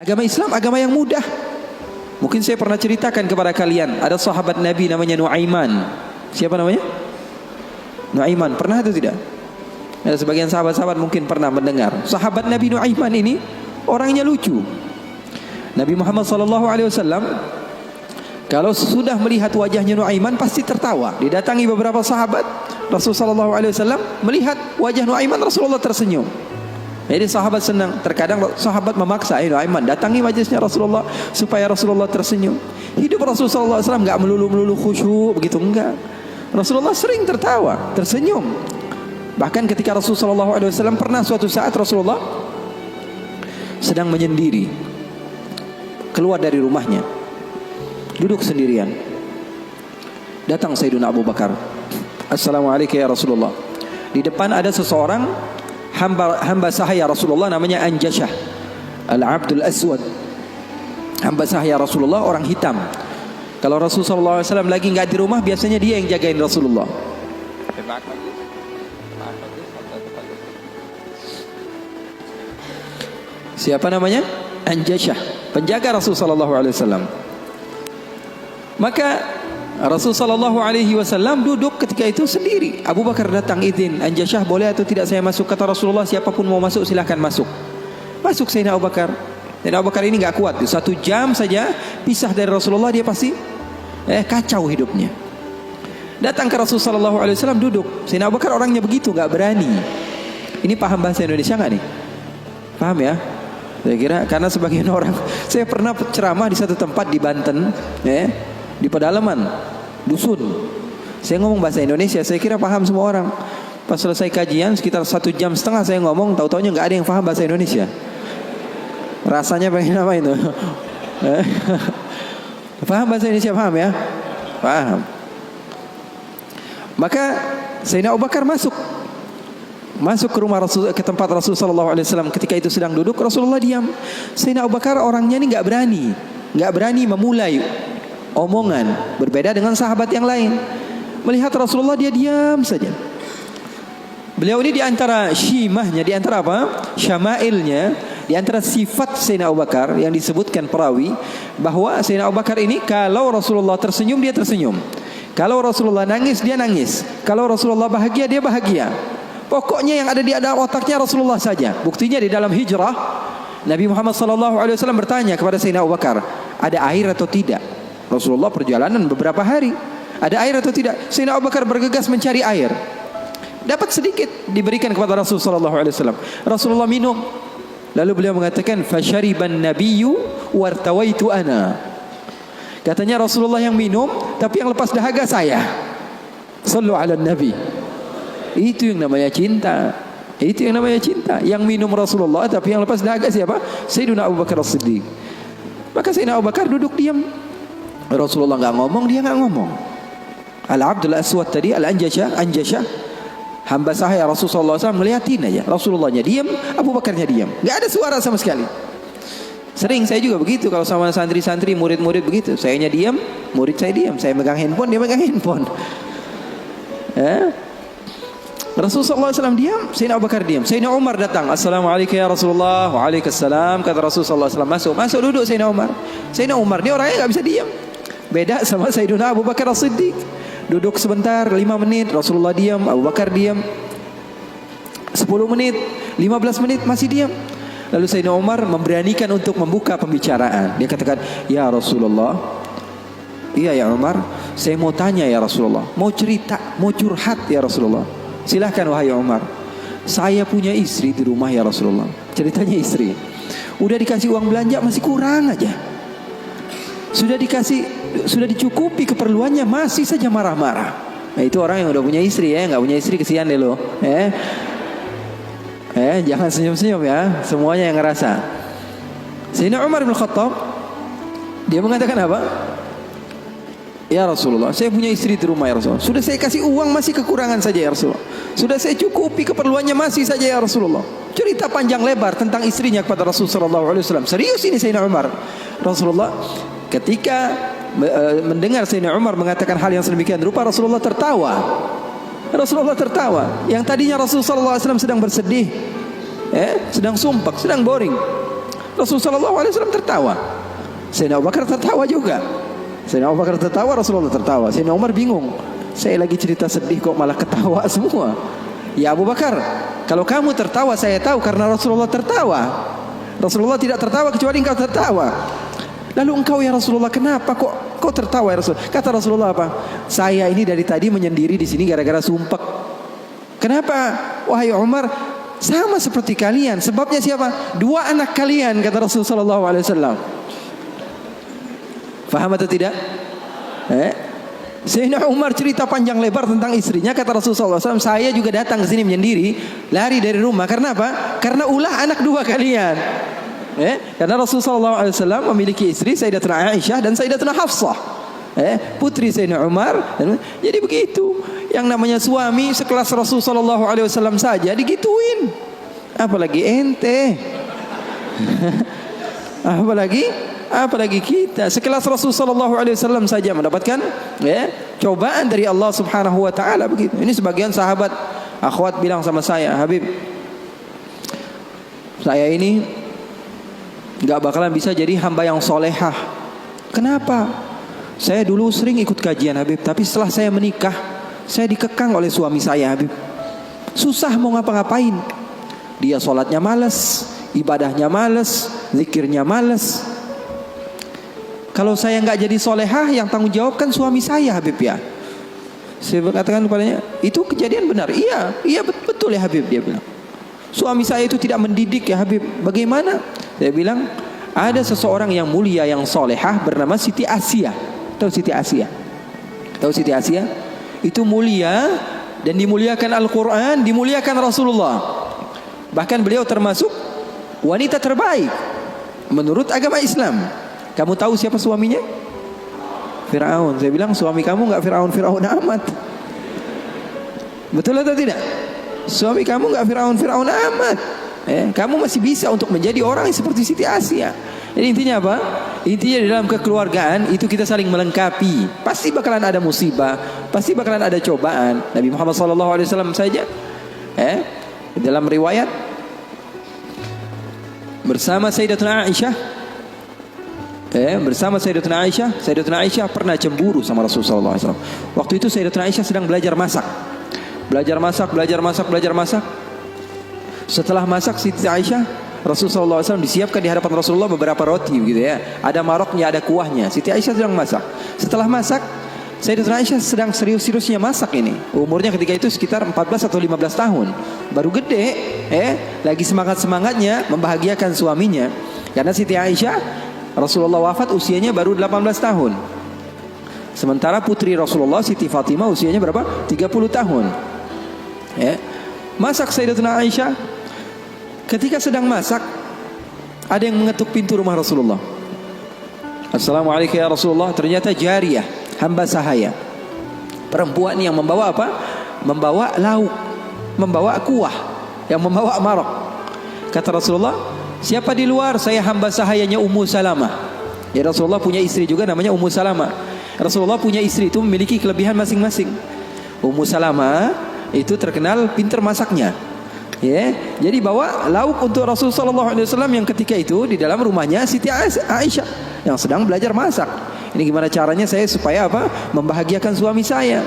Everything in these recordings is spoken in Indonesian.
Agama Islam agama yang mudah. Mungkin saya pernah ceritakan kepada kalian, ada sahabat Nabi namanya Nuaiman. Siapa namanya? Nuaiman. Pernah atau tidak? Ada sebagian sahabat-sahabat mungkin pernah mendengar. Sahabat Nabi Nuaiman ini orangnya lucu. Nabi Muhammad SAW kalau sudah melihat wajahnya Nuaiman pasti tertawa. Didatangi beberapa sahabat, Rasulullah SAW melihat wajah Nuaiman, Rasulullah tersenyum. Jadi sahabat senang. Terkadang sahabat memaksa, Nuaiman datangi majlisnya Rasulullah supaya Rasulullah tersenyum. Hidup Rasulullah SAW enggak melulu khusyuk begitu, enggak. Rasulullah sering tertawa, tersenyum. Bahkan ketika Rasulullah SAW pernah suatu saat Rasulullah sedang menyendiri, keluar dari rumahnya, duduk sendirian. Datang Sayyidina Abu Bakar. Assalamualaikum ya Rasulullah. Di depan ada seseorang hamba sahaya Rasulullah namanya Anjashah Al-Abdul Aswad. Hamba sahaya Rasulullah, orang hitam. Kalau Rasulullah SAW lagi nggak di rumah, biasanya dia yang jagain Rasulullah. Siapa namanya? Anjashah, penjaga Rasulullah SAW. Maka Rasulullah SAW duduk ketika itu sendiri. Abu Bakar datang, izin, Anjashah boleh atau tidak saya masuk? Kata Rasulullah, siapapun mau masuk silahkan masuk. Masuk Sayyidina Abu Bakar. Dan Abu Bakar ini nggak kuat. 1 jam saja pisah dari Rasulullah, dia pasti kacau hidupnya. Datang ke Rasulullah SAW duduk. Sayyidina Abu Bakar orangnya begitu, nggak berani. Ini paham bahasa Indonesia nggak nih? Paham ya? Saya kira karena sebagian orang, saya pernah ceramah di satu tempat di Banten, di pedalaman dusun. Saya ngomong bahasa Indonesia, saya kira paham semua orang. Pas selesai kajian sekitar 1,5 jam saya ngomong, tahu-taunya nggak ada yang paham bahasa Indonesia. Rasanya pengen apa itu? Paham bahasa Indonesia, paham ya? Paham. Maka Sayyidina Abu Bakar masuk ke rumah Rasul, ke tempat Rasulullah SAW. Ketika itu sedang duduk, Rasulullah diam. Sayyidina Abu Bakar orangnya ini nggak berani memulai omongan, berbeda dengan sahabat yang lain. Melihat Rasulullah dia diam saja. Beliau ini di antara syimahnya, di antara apa? Syama'ilnya, di antara sifat Sayyidina Abu Bakar yang disebutkan perawi bahwa Sayyidina Abu Bakar ini kalau Rasulullah tersenyum dia tersenyum. Kalau Rasulullah nangis dia nangis. Kalau Rasulullah bahagia dia bahagia. Pokoknya yang ada di dalam otaknya Rasulullah saja. Buktinya di dalam hijrah Nabi Muhammad SAW bertanya kepada Sayyidina Abu Bakar, ada air atau tidak? Rasulullah perjalanan beberapa hari, ada air atau tidak? Sayyidina Abu Bakar bergegas mencari air. Dapat sedikit, diberikan kepada Rasulullah SAW. Rasulullah minum. Lalu beliau mengatakan, "Fasyariban nabiyyu wartawaitu ana." Katanya Rasulullah yang minum, tapi yang lepas dahaga saya. Sallu ala nabi. Itu yang namanya cinta. Itu yang namanya cinta. Yang minum Rasulullah, tapi yang lepas dahaga siapa? Sayyidina Abu Bakar As-Siddiq. Maka Sayyidina Abu Bakar duduk diam. Rasulullah nggak ngomong, dia nggak ngomong. Al-Abdul Aswad tadi, Anjashah, hamba sahaya Rasulullah SAW, ngeliatin aja. Rasulullahnya diam, Abu Bakarnya diam. Nggak ada suara sama sekali. Sering saya juga begitu kalau sama santri-santri, murid-murid begitu. Sayanya diam, murid saya diam. Saya megang handphone, dia megang handphone. Rasulullah SAW diam, Sayyidina Abu Bakar diam. Sayyidina Umar datang, Assalamualaikum ya Rasulullah. Waalaikumsalam. Kata Rasulullah SAW, masuk duduk Sayyidina Umar. Sayyidina Umar ini orangnya nggak bisa diam. Beda sama Sayyidina Abu Bakar As-Siddiq. Duduk sebentar, 5 menit, Rasulullah diam, Abu Bakar diam. 10 menit, 15 menit masih diam. Lalu Sayyidina Umar memberanikan untuk membuka pembicaraan. Dia katakan, ya Rasulullah. Iya ya Umar, saya mau tanya ya Rasulullah. Mau cerita, mau curhat ya Rasulullah. Silahkan wahai Umar. Saya punya istri di rumah ya Rasulullah. Ceritanya istri. Udah dikasih uang belanja masih kurang aja. Sudah dicukupi keperluannya masih saja marah-marah. Nah itu orang yang udah punya istri ya. Nggak punya istri kesian deh lo. Jangan senyum-senyum ya. Semuanya yang ngerasa. Sayyidina Umar bin Khattab, dia mengatakan apa? Ya Rasulullah, saya punya istri di rumah ya Rasulullah. Sudah saya kasih uang masih kekurangan saja ya Rasulullah. Sudah saya cukupi keperluannya masih saja ya Rasulullah. Cerita panjang lebar tentang istrinya kepada Rasulullah SAW. Serius ini Sayyidina Umar. Rasulullah ketika mendengar Sayyidina Umar mengatakan hal yang sedemikian rupa, Rasulullah tertawa. Yang tadinya Rasulullah SAW sedang bersedih, sedang sumpah, sedang boring. Rasulullah SAW tertawa. Sayyidina Abu Bakar tertawa juga. Sayyidina Abu Bakar tertawa, Rasulullah tertawa. Sayyidina Umar bingung. Saya lagi cerita sedih kok malah ketawa semua. Ya Abu Bakar, kalau kamu tertawa saya tahu karena Rasulullah tertawa. Rasulullah tidak tertawa kecuali engkau tertawa. Lalu engkau ya Rasulullah kenapa kok tertawa ya Rasul? Kata Rasulullah apa? Saya ini dari tadi menyendiri di sini gara-gara sumpek. Kenapa? Wahai Umar, sama seperti kalian. Sebabnya siapa? Dua anak kalian, kata Rasulullah SAW. Faham atau tidak? Sayyidina Umar cerita panjang lebar tentang istrinya. Kata Rasulullah SAW, saya juga datang ke sini menyendiri, lari dari rumah. Karena apa? Karena ulah anak dua kalian. Karena Rasulullah SAW memiliki istri Sayyidatuna Aisyah dan Sayyidatuna Hafsah, putri Sayyidina Umar. Jadi begitu. Yang namanya suami sekelas Rasulullah SAW saja digituin, apalagi ente. apalagi kita sekelas Rasulullah SAW saja mendapatkan cobaan dari Allah Subhanahu Wa Taala begitu. Ini sebagian sahabat akhwat bilang sama saya, Habib, saya ini nggak bakalan bisa jadi hamba yang solehah. Kenapa? Saya dulu sering ikut kajian Habib, tapi setelah saya menikah saya dikekang oleh suami saya Habib. Susah mau ngapa-ngapain. Dia sholatnya malas, ibadahnya malas, zikirnya malas. Kalau saya nggak jadi solehah, yang tanggung jawab kan suami saya Habib ya. Saya katakan kepadanya, itu kejadian benar. Iya betul ya Habib, dia bilang. Suami saya itu tidak mendidik ya Habib. Bagaimana? Saya bilang, ada seseorang yang mulia yang solehah bernama Siti Asia. Tahu Siti Asia? Tahu Siti Asia? Itu mulia dan dimuliakan Al-Quran, dimuliakan Rasulullah. Bahkan beliau termasuk wanita terbaik menurut agama Islam. Kamu tahu siapa suaminya? Fir'aun. Saya bilang, suami kamu nggak Fir'aun amat. Betul atau tidak? Suami kamu nggak Fir'aun amat. Kamu masih bisa untuk menjadi orang yang seperti Siti Asia. Jadi intinya apa? Intinya dalam kekeluargaan itu kita saling melengkapi. Pasti bakalan ada musibah, pasti bakalan ada cobaan. Nabi Muhammad SAW saja, dalam riwayat bersama Sayyidatuna Aisyah, Sayyidatuna Aisyah pernah cemburu sama Rasulullah SAW. Waktu itu Sayyidatuna Aisyah sedang belajar masak. Setelah masak Siti Aisyah, Rasulullah SAW disiapkan di hadapan Rasulullah beberapa roti gitu ya. Ada maroknya, ada kuahnya. Siti Aisyah sedang masak. Setelah masak, Sayyidatuna Aisyah sedang serius-seriusnya masak ini. Umurnya ketika itu sekitar 14 atau 15 tahun. Baru gede, lagi semangat-semangatnya membahagiakan suaminya. Karena Siti Aisyah, Rasulullah wafat usianya baru 18 tahun. Sementara putri Rasulullah Siti Fatimah usianya berapa? 30 tahun. Masak Sayyidatuna Aisyah. Ketika sedang masak, ada yang mengetuk pintu rumah Rasulullah. Assalamualaikum ya Rasulullah. Ternyata jariyah, hamba sahaya, perempuan yang membawa apa? Membawa lauk, membawa kuah, yang membawa marok. Kata Rasulullah, siapa di luar? Saya hamba sahayanya Ummu Salamah. Ya Rasulullah punya istri juga namanya Ummu Salamah. Rasulullah punya istri itu memiliki kelebihan masing-masing. Ummu Salamah itu terkenal pintar masaknya. Jadi bawa lauk untuk Rasulullah SAW yang ketika itu di dalam rumahnya Siti Aisyah yang sedang belajar masak. Ini gimana caranya saya supaya apa? Membahagiakan suami saya.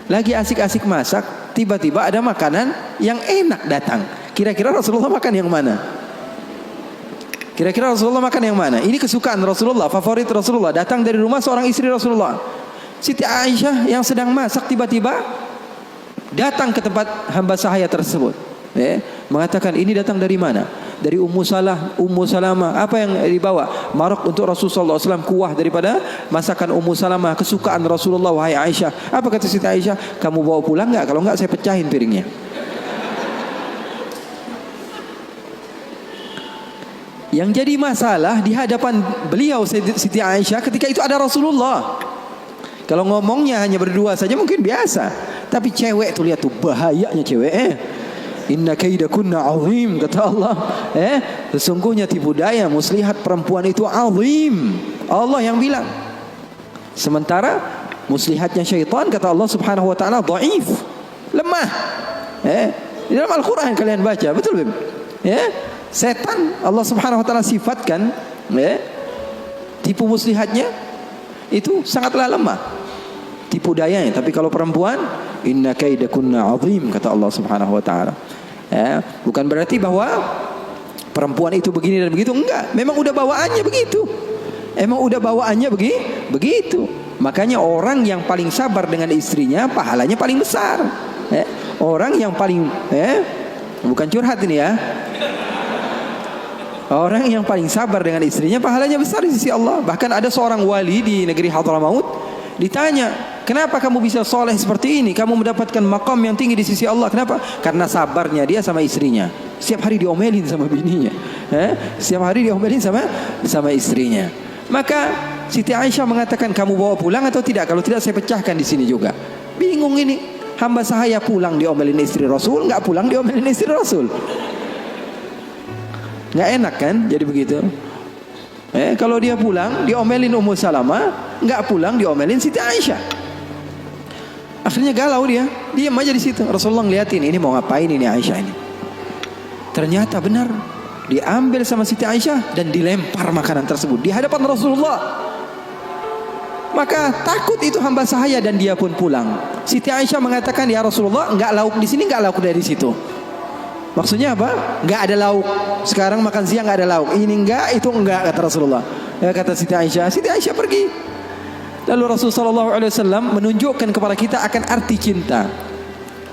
Lagi asik-asik masak, tiba-tiba ada makanan yang enak datang. Kira-kira Rasulullah makan yang mana? Kira-kira Rasulullah makan yang mana? Ini kesukaan Rasulullah, favorit Rasulullah. Datang dari rumah seorang istri Rasulullah. Siti Aisyah yang sedang masak tiba-tiba datang ke tempat hamba sahaya tersebut, mengatakan, ini datang dari mana? Dari Ummu Salamah. Apa yang dibawa? Marok untuk Rasulullah SAW, kuah daripada masakan Ummu Salamah, kesukaan Rasulullah. Wahai Aisyah. Apa kata Siti Aisyah? Kamu bawa pulang nggak? Kalau nggak saya pecahin piringnya. Yang jadi masalah di hadapan beliau Siti Aisyah ketika itu ada Rasulullah. Kalau ngomongnya hanya berdua saja mungkin biasa, tapi cewek tuh, lihat tuh bahayanya cewek. Inna kaidakunna azim, kata Allah. Sesungguhnya tipu daya muslihat perempuan itu azim. Allah yang bilang. Sementara muslihatnya syaitan, kata Allah Subhanahu wa taala, dhaif, lemah. Di dalam Al-Qur'an kalian baca, betul Beb? Setan Allah Subhanahu wa taala sifatkan, ya, tipu muslihatnya itu sangatlah lemah, tipu dayanya. Tapi kalau perempuan, inna kaidakunna azim, kata Allah Subhanahu wa taala. Ya, bukan berarti bahwa perempuan itu begini dan begitu, enggak. Memang udah bawaannya begitu. Emang udah bawaannya begitu. Makanya orang yang paling sabar dengan istrinya pahalanya paling besar. Ya, orang yang paling, bukan curhat ini ya. Orang yang paling sabar dengan istrinya pahalanya besar di sisi Allah. Bahkan ada seorang wali di negeri Hadramaut ditanya, kenapa kamu bisa soleh seperti ini? Kamu mendapatkan maqam yang tinggi di sisi Allah. Kenapa? Karena sabarnya dia sama istrinya. Setiap hari diomelin sama bininya, setiap hari diomelin sama istrinya. Maka Siti Aisyah mengatakan, kamu bawa pulang atau tidak? Kalau tidak saya pecahkan di sini juga. Bingung ini, hamba sahaya pulang diomelin istri Rasul, nggak pulang diomelin istri Rasul. Nggak enak kan jadi begitu. Kalau dia pulang diomelin Ummu Salamah, nggak pulang diomelin Siti Aisyah. Akhirnya galau dia, diam aja di situ. Rasulullah ngeliatin, ini mau ngapain ini Aisyah ini. Ternyata benar, diambil sama Siti Aisyah dan dilempar makanan tersebut di hadapan Rasulullah. Maka takut itu hamba sahaya dan dia pun pulang. Siti Aisyah mengatakan, ya Rasulullah, nggak lauk di sini, nggak lauk dari situ. Maksudnya apa? Nggak ada lauk. Sekarang makan siang nggak ada lauk. Ini enggak, itu enggak, kata Rasulullah. Kata Siti Aisyah. Siti Aisyah pergi. Lalu Rasulullah SAW menunjukkan kepada kita akan arti cinta.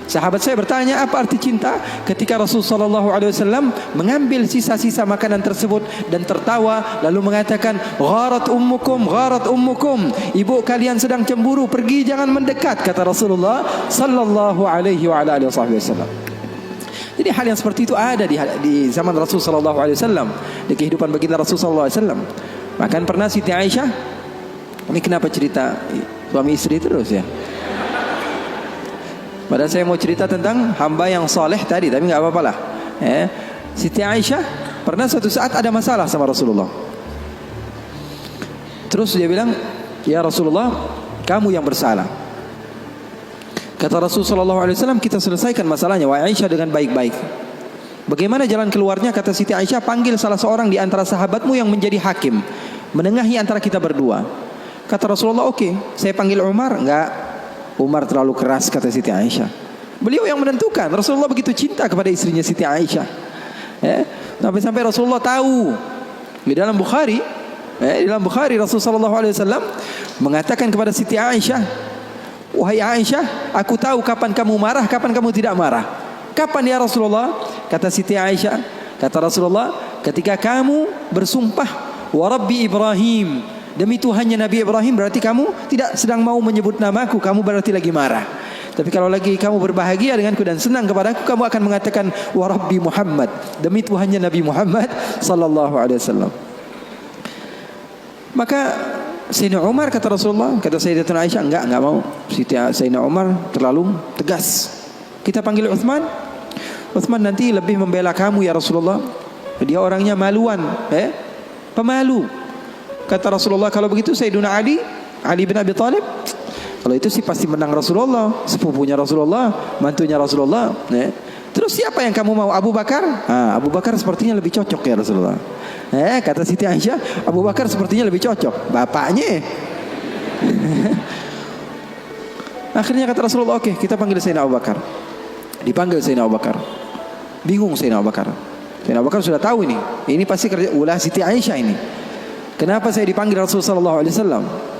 Sahabat saya bertanya, apa arti cinta? Ketika Rasulullah SAW mengambil sisa-sisa makanan tersebut dan tertawa, lalu mengatakan, gharat ummukum, gharat ummukum. Ibu kalian sedang cemburu, pergi, jangan mendekat, kata Rasulullah Sallallahu Alaihi Wasallam. Jadi hal yang seperti itu ada di zaman Rasulullah SAW, di kehidupan baginda Rasulullah SAW. Bahkan pernah Siti Aisyah, ini kenapa cerita suami istri terus ya? Padahal saya mau cerita tentang hamba yang soleh tadi, tapi nggak apa-apa lah. Siti Aisyah pernah suatu saat ada masalah sama Rasulullah. Terus dia bilang, ya Rasulullah, kamu yang bersalah. Kata Rasulullah SAW, kita selesaikan masalahnya, wahai Aisyah, dengan baik-baik. Bagaimana jalan keluarnya? Kata Siti Aisyah, panggil salah seorang di antara sahabatmu yang menjadi hakim, menengahi antara kita berdua. Kata Rasulullah, oke, saya panggil Umar. Enggak, Umar terlalu keras, kata Siti Aisyah. Beliau yang menentukan. Rasulullah begitu cinta kepada istrinya Siti Aisyah, sampai-sampai Rasulullah tahu. Di dalam Bukhari, Rasulullah SAW mengatakan kepada Siti Aisyah, wahai Aisyah, aku tahu kapan kamu marah, kapan kamu tidak marah. Kapan ya Rasulullah? Kata Siti Aisyah, kata Rasulullah, ketika kamu bersumpah, wa Rabbi Ibrahim, demi Tuhannya Nabi Ibrahim, berarti kamu tidak sedang mau menyebut namaku, kamu berarti lagi marah. Tapi kalau lagi kamu berbahagia denganku dan senang kepadaku, kamu akan mengatakan, wa Rabbi Muhammad, demi Tuhannya Nabi Muhammad Sallallahu Alaihi Wasallam. Maka Sayyidina Umar, kata Rasulullah, kata Sayyidatuna Aisyah, enggak mau. Sayyidina Umar terlalu tegas. Kita panggil Uthman. Uthman nanti lebih membela kamu ya Rasulullah. Dia orangnya maluan, pemalu. Kata Rasulullah, kalau begitu Sayyidina Ali bin Abi Thalib, kalau itu sih pasti menang Rasulullah, sepupunya Rasulullah, mantunya Rasulullah. Terus siapa yang kamu mau? Abu Bakar? Abu Bakar sepertinya lebih cocok ya Rasulullah. Kata Siti Aisyah, Abu Bakar sepertinya lebih cocok, bapaknya. Akhirnya kata Rasulullah, oke, kita panggil Sayyidina Abu Bakar. Dipanggil Sayyidina Abu Bakar. Bingung Sayyidina Abu Bakar. Sayyidina Abu Bakar sudah tahu ini pasti kerja ulah Siti Aisyah ini. Kenapa saya dipanggil Rasulullah SAW?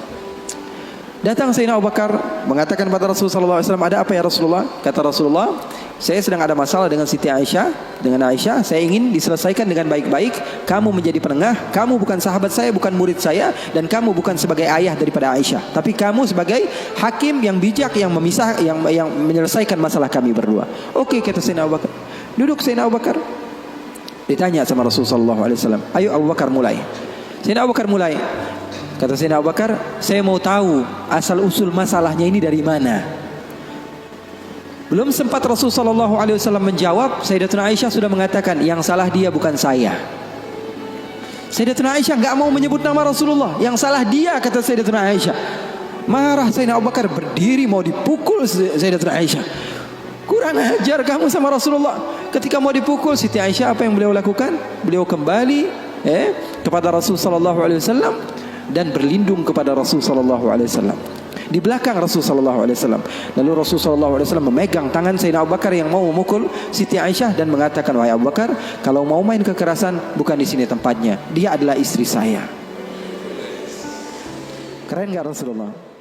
Datang Sayyidina Abu Bakar mengatakan kepada Rasulullah SAW, ada apa ya Rasulullah? Kata Rasulullah, saya sedang ada masalah dengan Siti Aisyah, dengan Aisyah. Saya ingin diselesaikan dengan baik-baik. Kamu menjadi penengah. Kamu bukan sahabat saya, bukan murid saya, dan kamu bukan sebagai ayah daripada Aisyah, tapi kamu sebagai hakim yang bijak, yang memisah, yang menyelesaikan masalah kami berdua. Oke, kata Sayyidina Abu Bakar. Duduk Sayyidina Abu Bakar. Ditanya sama Rasulullah SAW, ayo Abu Bakar mulai. Sayyidina Abu Bakar mulai. Kata Sayyidina Abu Bakar, saya mau tahu asal usul masalahnya ini dari mana. Belum sempat Rasulullah SAW menjawab, Sayyidatuna Aisyah sudah mengatakan, yang salah dia bukan saya. Sayyidatuna Aisyah enggak mau menyebut nama Rasulullah, yang salah dia, kata Sayyidatuna Aisyah. Marah Sayyidina Abu Bakar, berdiri mau dipukul Sayyidatuna Aisyah. Kurang ajar kamu sama Rasulullah. Ketika mau dipukul Siti Aisyah, apa yang beliau lakukan? Beliau kembali kepada Rasul sallallahu alaihi wasallam dan berlindung kepada Rasul sallallahu alaihi wasallam. Di belakang Rasul sallallahu alaihi wasallam. Lalu Rasul sallallahu alaihi wasallam memegang tangan Sayyidina Abu Bakar yang mau memukul Siti Aisyah dan mengatakan, "Wahai Abu Bakar, kalau mau main kekerasan bukan di sini tempatnya. Dia adalah istri saya." Keren enggak Rasulullah?